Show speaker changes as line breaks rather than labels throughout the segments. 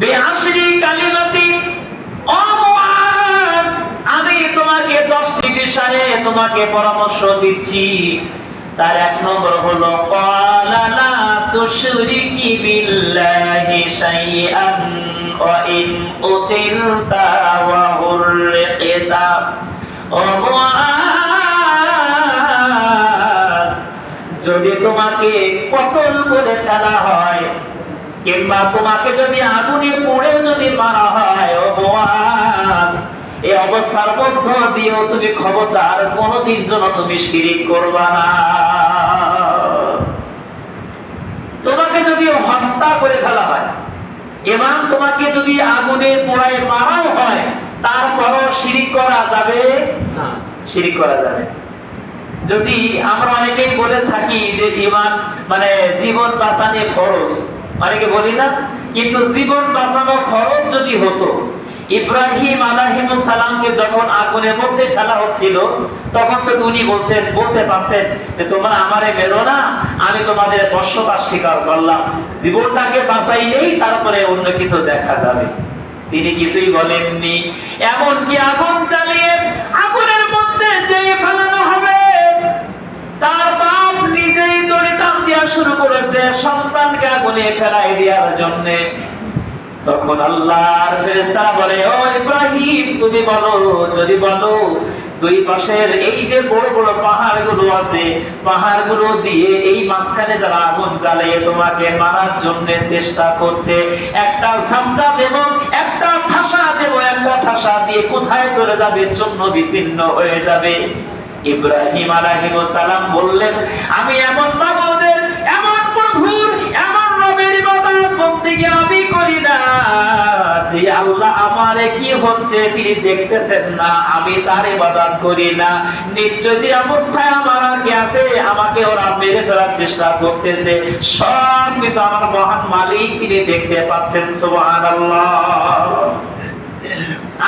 বিআশরি কালিমাতি, ও মুআজ, আমি তোমাকে 10টি বিষয়ে তোমাকে পরামর্শ দিচ্ছি। তার 1 নম্বর হলো ক্বালা লা তুশরিকি বিল্লাহি শাইআন ওয়া ইন কুতিলতা ওয়া হুররিকতা। ও মুআজ, যদি তোমাকে কতল করে ফেলা হয় কিংবা তোমাকে যদি আগুনে পুড়ে যদি মারা হয়, ও মুআজ, এই অবস্থার মধ্যে দিয়েও তুমি খবরদার কোনদিন যেন তুমি শিরিক করবা না। তোমাকে যদি হত্যা করে ফেলা হয় এবং তোমাকে যদি আগুনে পোড়ায় মারাও হয়, তারপরও শিরিক করা যাবে না, শিরিক করা যাবে। যদি আমরা অনেকেই বলে থাকি যে ঈমান মানে জীবন বাঁচানো ফরজ, অনেকে বলি না, কিন্তু জীবন বাঁচানো ফরজ যদি হতো, ইব্রাহিম আলাইহিস সালামকে যখন আগুনের মধ্যে ফেলা হচ্ছিল তখন তো উনি বলতে পারতেন যে তোমরা আমারে মেরো না, আমি তোমাদের বশ্যতা স্বীকার করলাম, জীবনটাকে বাঁচাইলেই তারপরে অন্য কিছু দেখা যাবে। তিনি কিছুই বলেননি। এমনকি আগুন জ্বালিয়ে আগুনের মধ্যে যে ফেলানো হবে, তার বাপ নিজেই দড়িটান দেওয়া শুরু করেছে সন্তানকে আগুনে ফেলাই দেওয়ার জন্য। তখন আল্লাহর ফেরেশতারা বলে, ও ইব্রাহিম, তুমি বলো, যদি বলো দুই পাশের এই যে বড় বড় পাহাড়গুলো আছে, পাহাড়গুলো দিয়ে এই মাঝখানে যারা আগুন জ্বালিয়ে তোমাকে মারার জন্য চেষ্টা করছে, একটা ঝাপটা দেব, একটা ঠাসা দেব, একটা ঠাসা দিয়ে কোথায় চলে যাবে? চূর্ণ বিচ্ছিন্ন হয়ে যাবে। ইব্রাহিম আলাইহিস সালাম বললেন, আমি এমন মাবুদের, এমন প্রভুর, এমন রবের ইবাদত করতে গিয়ে আমি করি না যে আল্লাহ আমারে কি হচ্ছে তিনি দেখতেছেন না, আমি তার ইবাদত করি না। নিশ্চয় যে অবস্থায় আমার আগে আছে আমাকে ওরা মেরে ফেলার চেষ্টা করতেছে, সব কিছু আমার মহান মালিক তিনি দেখতে পাচ্ছেন। সুবহানাল্লাহ।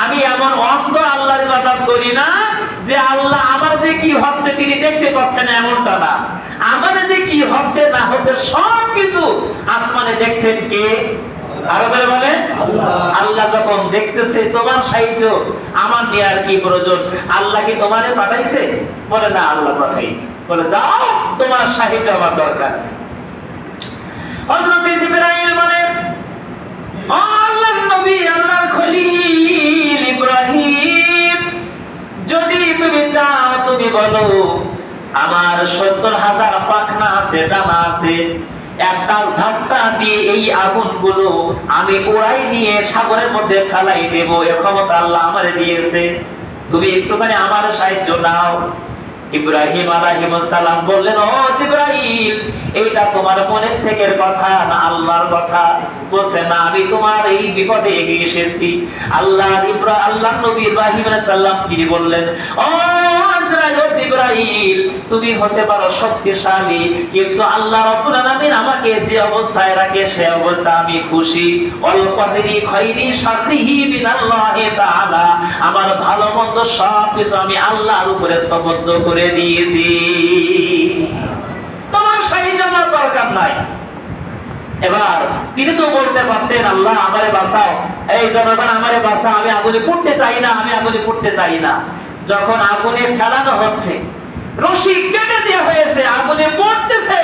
আমি এমন অন্ধ আল্লাহর ইবাদত করি না যে আল্লাহ আমার যে কি হচ্ছে তিনি দেখতে পাচ্ছেন, এমনটা না। আমার যে কি হচ্ছে না হচ্ছে সব কিছু আসমানে দেখছেন কে? আরো করে বলে আল্লাহ। যখন দেখতেছে তোমার সাহায্য আমার নিয়ে আর কি প্রয়োজন? আল্লাহ কি তোমারে পাঠাইছে? বলে না, আল্লাহ পাঠাইনি। বলে যাও, তোমার সাহায্য আমার দরকার। হযরত জিবরাইল বলে, আল্লাহর নবী, আল্লাহর খলিল ইব্রাহিম, যদি তুমি চাও তুমি বলো, আমার 70,000 পাখনা আছে, ডানা আছে, একটা ঝাপটা দিয়ে এই আগুনগুলো আমি উড়াই নিয়ে সাগরের মধ্যে ফেলাই দেব, এ ক্ষমতা আল্লাহ আমারে দিয়েছে, তুমি একটুখানি আমার সাহায্য নাও। ইব্রাহিম আলাইহিস সালাম বললেন, ও জিবরাইল, এইটা তোমার মনের থেকে কথা না আল্লাহর কথা? বলছে না, আমি তোমার এই বিপদে এগিয়ে এসেছি। আল্লাহ নবী ইব্রাহিম আলাইহিস সালাম কি বললেন, ও আজরাইল, ও জিবরাইল, তুমি হতে পারো শক্তিশালী, কিন্তু আল্লাহ রাব্বুল আলামিন আমাকে যে অবস্থায় রাখে সে অবস্থা আমি খুশি। অল কদরি খাইরি শাররিহি মিনাল্লাহি তাআলা, আমার ভালো মন্দ সব কিছু আমি আল্লাহর উপরে সুবদ্ধ করে দিয়েছি, তোমার সাহায্য আমার দরকার নাই। এবার তিনি তো বলতে পারতেন, আল্লাহ আমারে বাঁচাও, এই জনগণ আমারে বাঁচাও, আমি আগুনে পুড়তে চাই না, আমি আগুনে পুড়তে চাই না। যখন আগুনে ফেলানো হচ্ছে, রশি কেটে দেওয়া হয়েছে, আগুনে পড়তেছে,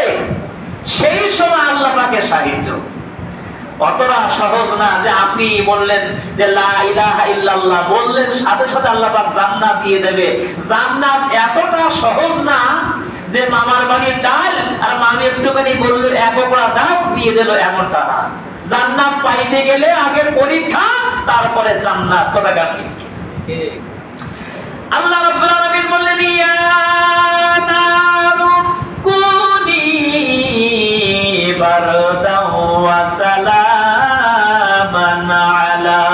সেই সময় আল্লাহ পাকের সাহায্য অতটা সহজ না যে আপনি বললেন যে লা ইলাহা ইল্লাল্লাহ, বললেন সাথে সাথে আল্লাহ পাক জান্নাত দিয়ে দেবে। জান্নাত এতটা সহজ না যে মামার বাড়ির ডাল আর মামি একটুখানি বললো এক ওপরা দাও দিয়ে দিল, এমনটা না। জান্নাত পাইতে গেলে আগে পরীক্ষা, তারপরে জান্নাত। কথা ঠিক। আল্লাহ রাব্বুল আলামিন বললেন, ইয়া নারু কুনি বারদাও ওয়া সালামান আলা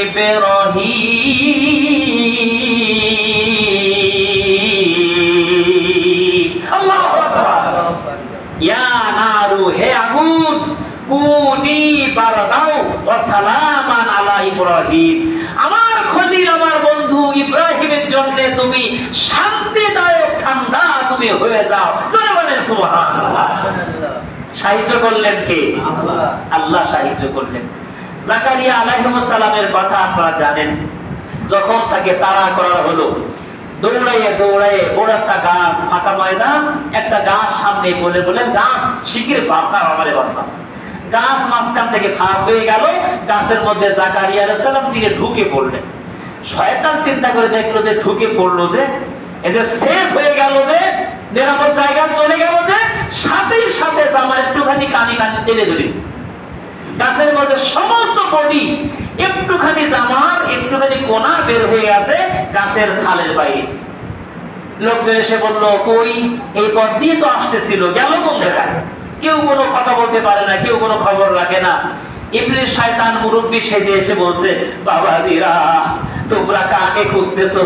ইব্রাহিম। আল্লাহু আকবার। ইয়া নারু, হে আগুন, কুনি বারদাও ওয়া সালামান আলা ইব্রাহিম, আমার খলিল, আমার বন্ধু ইব্রাহিমের জন্য তুমি শান্তিদায়ক ঠান্ডা তুমি হয়ে যাও। চলে বলেন সুবহানাল্লাহ। সাহায্য করলেন কে? আল্লাহ। আল্লাহ সাহায্য করলেন। জাকারিয়া আলাইহিস সালামের কথা আপনারা জানেন। যখন তাকে তাড়া করা হলো, দৌড়াইয়ে দৌড়াইয়ে বড় একটা গাছ, ফাঁকা ময়দান, একটা গাছ সামনে বলে গাছ শিগগির বাঁচাও, আমারে বাঁচাও। গাছ মাঝখান থেকে ফাঁক হয়ে গেল, গাছের মধ্যে জাকারিয়া আলাইহিস সালাম তিনি ঢুকে পড়লেন। শয়তান চিন্তা করে দেখলো যে ঢুকে পড়লো যে, এই যে সেফ হয়ে গেল, যে নিরাপদ জায়গা চলে গেল, যে সাথে সাথে জামা একটুখানি কানি টেনে ধরেছে। গাছের মধ্যে সমস্ত বডি একটুখানি জামার একটুখানি কোনা বের হয়ে আছে গাছের ছালের বাইরে। লোকজন এসে বলল, কই, এই পথ দিয়ে তো আসতেছিল, গেল কোন জায়গায়? কেউ কোনো কথা বলতে পারে না, কেউ কোনো খবর রাখে না। ইবলিস শয়তান মুরব্বি সেজে এসে বলছে, বাবাজিরা তোমরা কাকে খুঁজতেছো?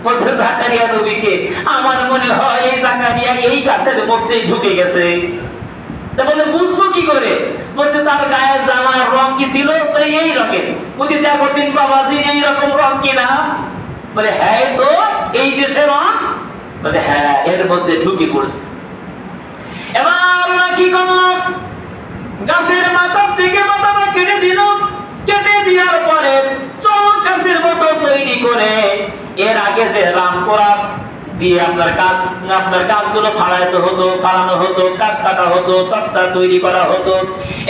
বলছে জাকারিয়া নবীকে। আমার মনে হয় এই জাকারিয়া এই গাছের মধ্যেই ঢুকে গেছে। বলে বুঝবো কি করে? বলছে তার গায়ের জামার রং কি ছিল? এই রঙের। বলছি দেখো তিন বাবাজি, এই রকম রং কিনা? বলে হ্যাঁ, তো এই যে সে রং। বলে হ্যাঁ, এর মধ্যে ঢুকে পড়ছে। এবার ওরা কি করলো? গাছের মাথার থেকে মাথাটা কেটে দিল। কেটে দেওয়ার পরে চোখ গাছের মতো তৈরি করে, এর আগে যে রামকরাত দিয়ে আপনার গাছগুলো ফাড়ানো হতো, কাঠ কাটা হতো, তক্তা তৈরি করা হতো,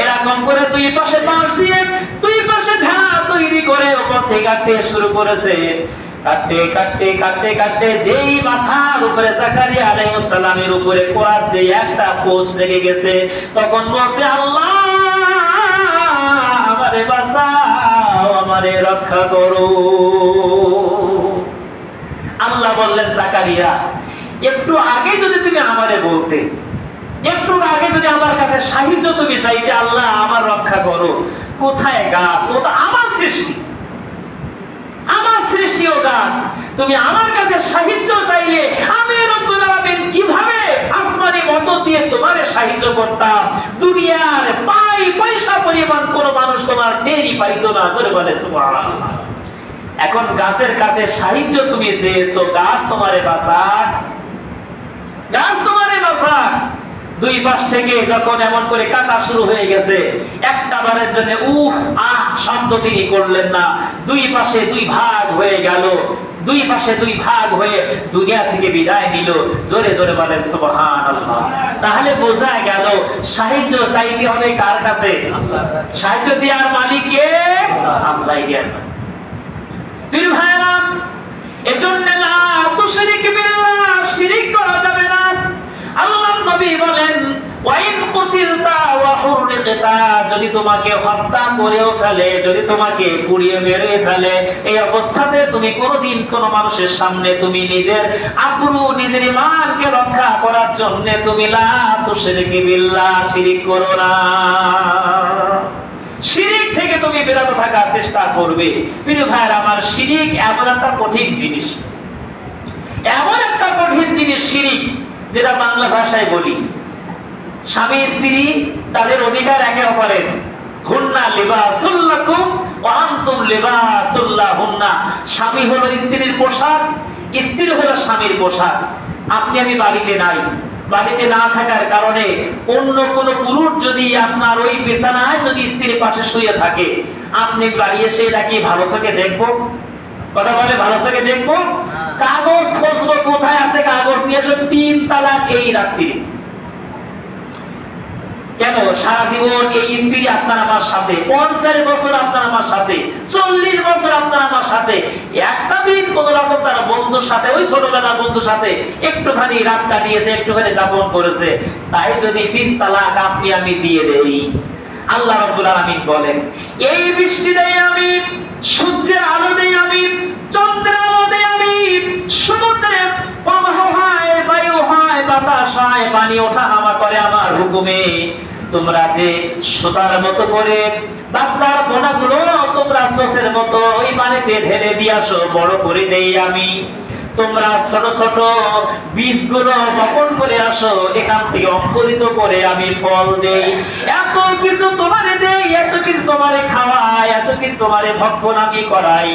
এরকম করে দুই পাশে বাঁশ দিয়ে দুই পাশে ভেড়া তৈরি করে ওপর থেকে কাটতে শুরু করেছে। কাটতে কাটতে কাটতে কাটতে যেই মাথার উপরে জাকারিয়া আলাইহিস সালামের উপরে কোরআন যে একটা পোস্ট লেগে গেছে, তখন বলছে, আল্লাহ আমারে বাঁচাও, আমারে রক্ষা করো। আল্লাহ বললেন, জাকারিয়া একটু আগে যদি তুমি আমারে বলতে, একটু আগে যদি আমার কাছে সাহায্য তুমি চাইতে, আল্লাহ আমার রক্ষা করো, কোথায় গাছ? ও তো আমার সৃষ্টি, আমার সৃষ্টি ও গাছ। তুমি আমার কাছে সাহায্য চাইলে আমি রব্বুল আলামিন কিভাবে আসমানি মদত দিয়ে তোমারে সাহায্য করতাম? দুনিয়ার পয়সা পরিমাণ কোন মানুষ তোমার দেরি পাইতো না। জোরে বলে সুবহানাল্লাহ। এখন গাছের কাছে সাহায্য তুমি চেয়েছো, গাছ তোমারে বাঁচাক, গাছ তোমারে বাঁচাক। দুই পাশ থেকে যখন এমন করে কাটা শুরু হয়ে গেছে, একটা বারের জন্য উফ আহ শব্দ তিনি করলেন না। দুই পাশে দুই ভাগ হয়ে গেল, দুই পাশে দুই ভাগ হয়ে দুনিয়া থেকে বিদায় নিল। জোরে জোরে বলেন সুবহানাল্লাহ। তাহলে বোঝা গেল সাহায্য চাইতে হবে কার কাছে? সাহায্য দেওয়ার মালিক কে? আল্লাহ। পীর ভাইরা, এজন্য লা তুশরিক বিল্লাহ, শিরক করা যাবে না। আল্লাহর নবী বলেন, ওয়াইন কুতিলতা ওয়া হুররিকতা, যদি তোমাকে হত্যা করেও ফেলে, যদি তোমাকে পুড়িয়ে মেরে ফেলে, এই অবস্থাতে তুমি কোনোদিন কোনো মানুষের সামনে তুমি নিজের আবরু, নিজের ঈমানকে রক্ষা করার জন্য তুমি লা তুশরিক বিল্লাহ, শিরক করো না। শিরিক থেকে তুমি বিরত থাকার চেষ্টা করবে। প্রিয় ভাইরা আমার, শিরিক এমন একটা কঠিন জিনিস, এমন একটা কঠিন জিনিস শিরিক, যেটা বাংলা ভাষায় বলি, স্বামী স্ত্রী তাদের অধিকার একে অপরের। হুন্না লিবাসুল লাকুম ওয়া আনতুম লিবাসুল লাহুন্না। স্বামী হলো স্ত্রীর পোশাক, স্ত্রী হলো স্বামীর পোশাক। আপনি আমি বাড়িতে নাই, বাড়িতে না থাকার কারণে অন্য কোন পুরুষ যদি আপনার ওই বিছানায় যদি স্ত্রীর পাশে শুয়ে থাকে, আপনি বাড়ি এসে নাকি ভালো চোখে দেখবো? কথা বলে ভালো চোখে দেখবো? কাগজ খুঁজবো, কোথায় আছে কাগজ নিয়ে এসে 3 তালাক এই রাত্রি। কেন? সারা জীবন এই স্ত্রী আপনার আমার সাথে, 50 বছর আপনার আমার সাথে, 40 বছর আপনার আমার সাথে, একটা দিন কোন রকম তার বন্ধুর সাথে, ওই ছোটবেলার বন্ধুর সাথে একটুখানি রাত কাটিয়েছে, একটুখানি যাপন করেছে, তাই যদি 3 তালাক আপনি আমি দিয়ে দেই, আল্লাহ রাব্বুল আলামিন বলেন, এই বৃষ্টি দেই আমি, সূর্যের আলো দেই আমি, চন্দ্রের আলো দেই আমি, সমুদ্রে প্রবাহ হয়, বায়ু হয়, বাতাস হয়, পানি ওঠা নামা করে আমার হুকুমে। তোমরা যে সুতার মতো করে বাগদার বোনাগুলো তোমরা সোসের মতো ওই পানিতে ঢেলে দিয়ে আসো, বড় করে দেই আমি। তোমরা ছোট ছোট বীজগুলো বপন করে আসো, এখান থেকে অঙ্কুরিত করে আমি ফল দেই। এত কিছু তোমারে দেই, এত কিছু তোমারে খাওয়াই, এত হাদিস তোমারে ভক্ষণ আমি করাই,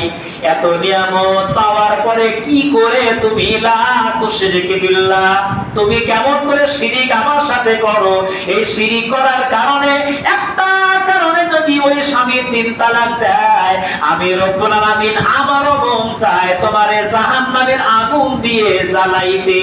এত নিয়ামত পাওয়ার পরে কি করে তুমি লা তুশরিকু বিল্লাহ, তুমি কেমন করে শিরিক আমার সাথে করো? এই শিরিক করার কারণে, একটা কারণে যদি ওই স্বামী 3 তালাক দেয়, আমি রব্বুল আলামিন আমারও মন চায় তোমারে জাহান্নামের আগুন দিয়ে জ্বালাইতে।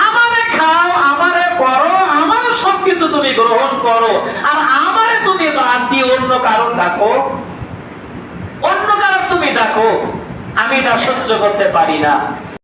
আমারে খাও, আমারে পরো, আমার সবকিছু তুমি গ্রহণ করো, আর আমারে তুমি বাদ দিয়ে অন্য কারণ ডাকো, অন্য কারণ তুমি ডাকো, আমি এটা সহ্য করতে পারি না।